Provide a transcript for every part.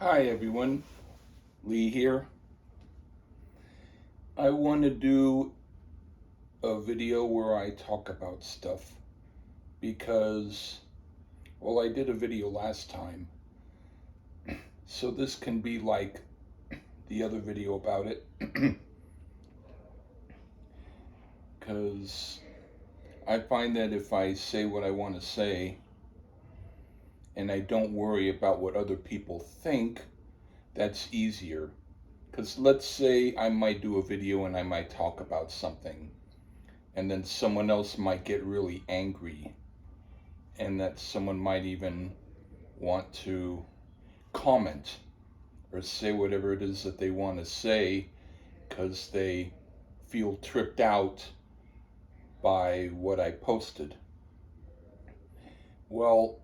Hi everyone, Lee here. I want to do a video where I talk about stuff because, well, I did a video last time, so this can be like the other video about it because I find that if I say what I want to say and I don't worry about what other people think, that's easier. Because let's say I might do a video and I might talk about something, and then someone else might get really angry, and that someone might even want to comment or say whatever it is that they want to say because they feel tripped out by what I posted. Well,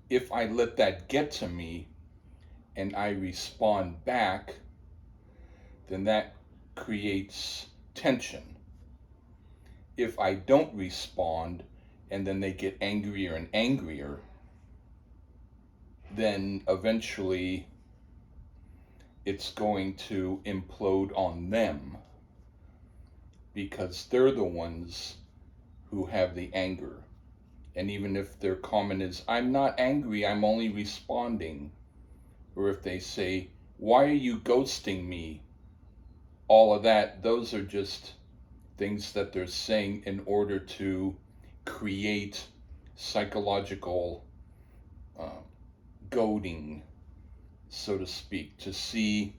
if I let that get to me and I respond back, then that creates tension. If I don't respond and then they get angrier and angrier, then eventually it's going to implode on them because they're the ones who have the anger. And even if their comment is, I'm not angry, I'm only responding, or if they say, why are you ghosting me? All of that, those are just things that they're saying in order to create psychological uh, goading, so to speak, to see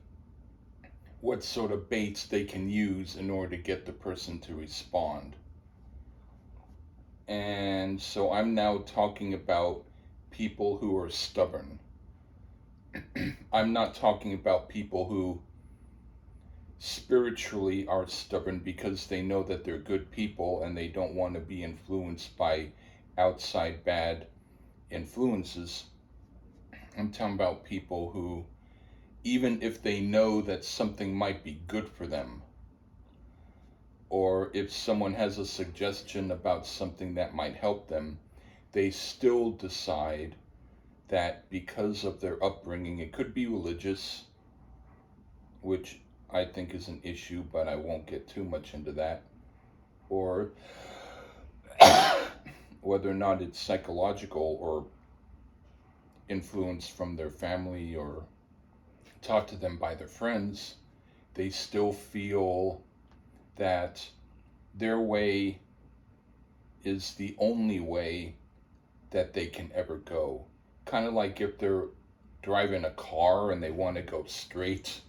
what sort of baits they can use in order to get the person to respond. And so I'm now talking about people who are stubborn. I'm not talking about people who spiritually are stubborn because they know that they're good people and they don't want to be influenced by outside bad influences. I'm talking about people who, even if they know that something might be good for them, or if someone has a suggestion about something that might help them, they still decide that because of their upbringing, it could be religious, which I think is an issue, but I won't get too much into that, or whether or not it's psychological or influence from their family or taught to them by their friends, they still feel that their way is the only way that they can ever go. Kind of like if they're driving a car and they want to go straight,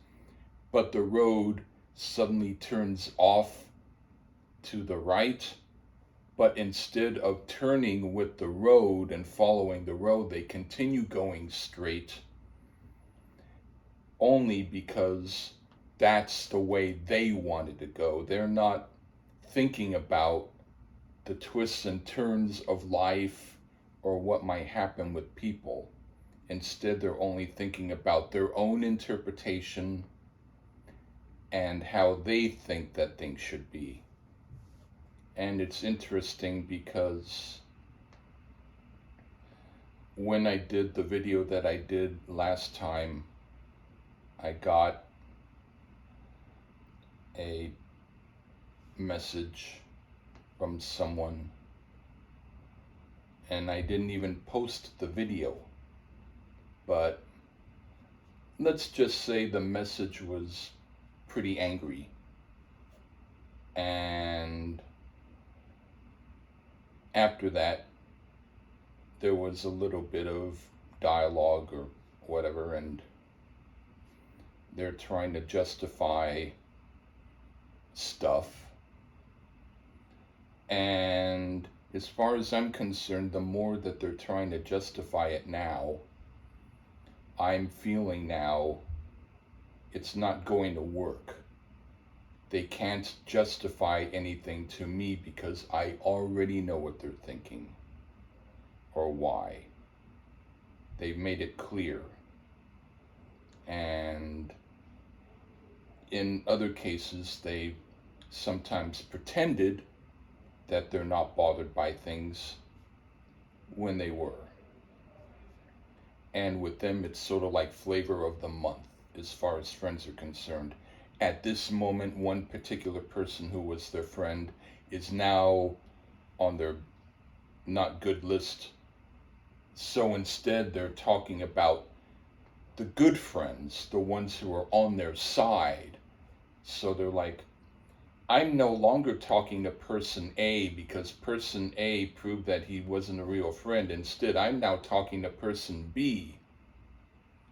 but the road suddenly turns off to the right, but instead of turning with the road and following the road, they continue going straight only because that's the way they wanted to go. They're not thinking about the twists and turns of life or what might happen with people. Instead, they're only thinking about their own interpretation and how they think that things should be. And it's interesting because when I did the video that I did last time, I got a message from someone, and I didn't even post the video, but let's just say the message was pretty angry, and after that there was a little bit of dialogue or whatever, and they're trying to justify stuff. And as far as I'm concerned, the more that they're trying to justify it now, I'm feeling now it's not going to work. They can't justify anything to me because I already know what they're thinking or why. They've made it clear. And in other cases, they sometimes pretended that they're not bothered by things when they were. And with them, it's sort of like flavor of the month as far as friends are concerned. At this moment, one particular person who was their friend is now on their not good list. So instead, they're talking about the good friends, the ones who are on their side. So they're like, I'm no longer talking to person A because person A proved that he wasn't a real friend. Instead, I'm now talking to person B.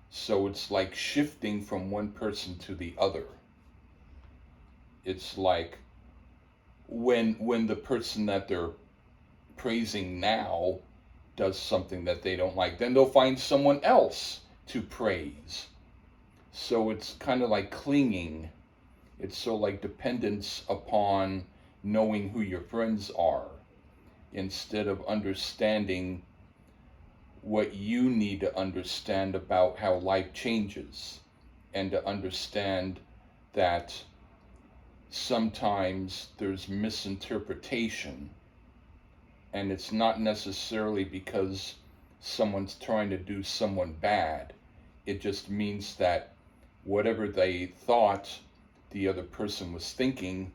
So it's like shifting from one person to the other. It's like when the person that they're praising now does something that they don't like, then they'll find someone else to praise. So it's kind of like clinging. It's so like dependence upon knowing who your friends are instead of understanding what you need to understand about how life changes and to understand that sometimes there's misinterpretation, and it's not necessarily because someone's trying to do someone bad. It just means that whatever they thought the other person was thinking,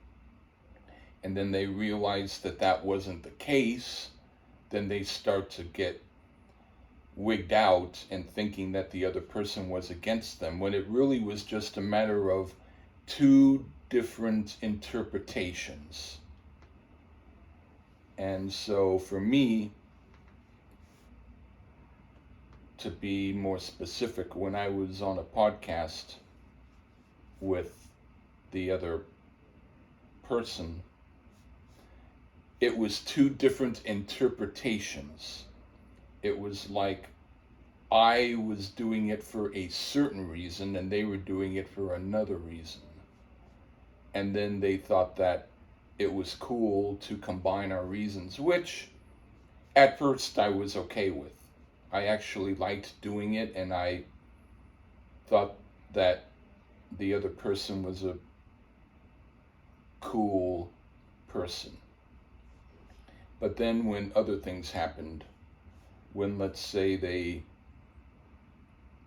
and then they realize that that wasn't the case, then they start to get wigged out and thinking that the other person was against them, when it really was just a matter of two different interpretations. And so for me, to be more specific, when I was on a podcast with the other person, it was two different interpretations. It was like I was doing it for a certain reason and they were doing it for another reason. And then they thought that it was cool to combine our reasons, which at first I was okay with. I actually liked doing it, and I thought that the other person was a cool person. But then when other things happened, when let's say they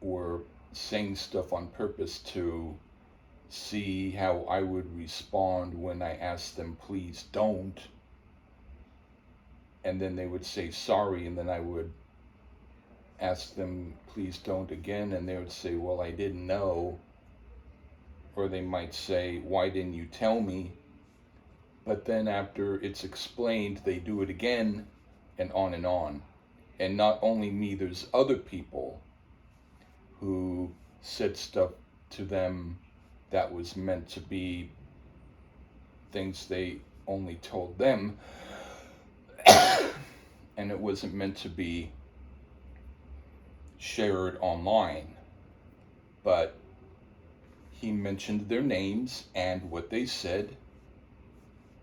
were saying stuff on purpose to see how I would respond when I asked them, please don't, and then they would say sorry, and then I would ask them, please don't again, and they would say, well, I didn't know. Or they might say, why didn't you tell me? But then after it's explained, they do it again, and on and on. And not only me, there's other people who said stuff to them that was meant to be things they only told them, and it wasn't meant to be shared online. But he mentioned their names and what they said,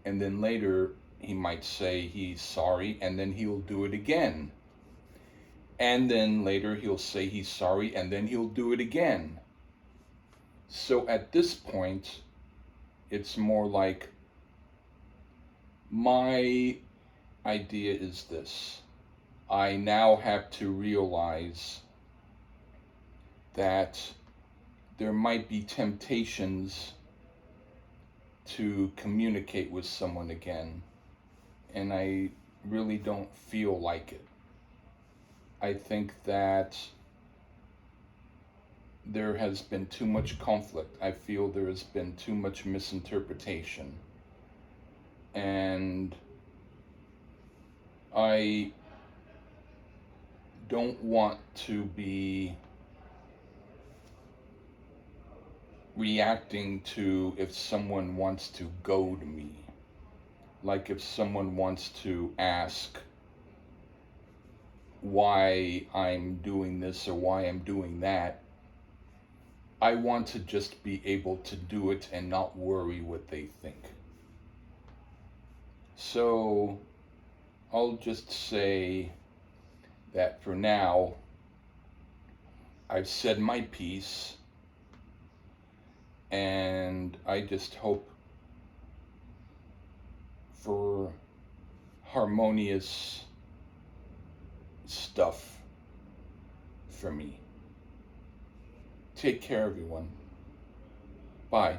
and then later he might say he's sorry, and then he'll do it again. And then later he'll say he's sorry, and then he'll do it again. So at this point, it's more like, my idea is this. I now have to realize that there might be temptations to communicate with someone again, and I really don't feel like it. I think that there has been too much conflict. I feel there has been too much misinterpretation. And I don't want to be reacting to if someone wants to goad me. Like if someone wants to ask why I'm doing this or why I'm doing that, I want to just be able to do it and not worry what they think. So I'll just say that for now, I've said my piece, and I just hope for harmonious stuff for me. Take care, everyone. Bye.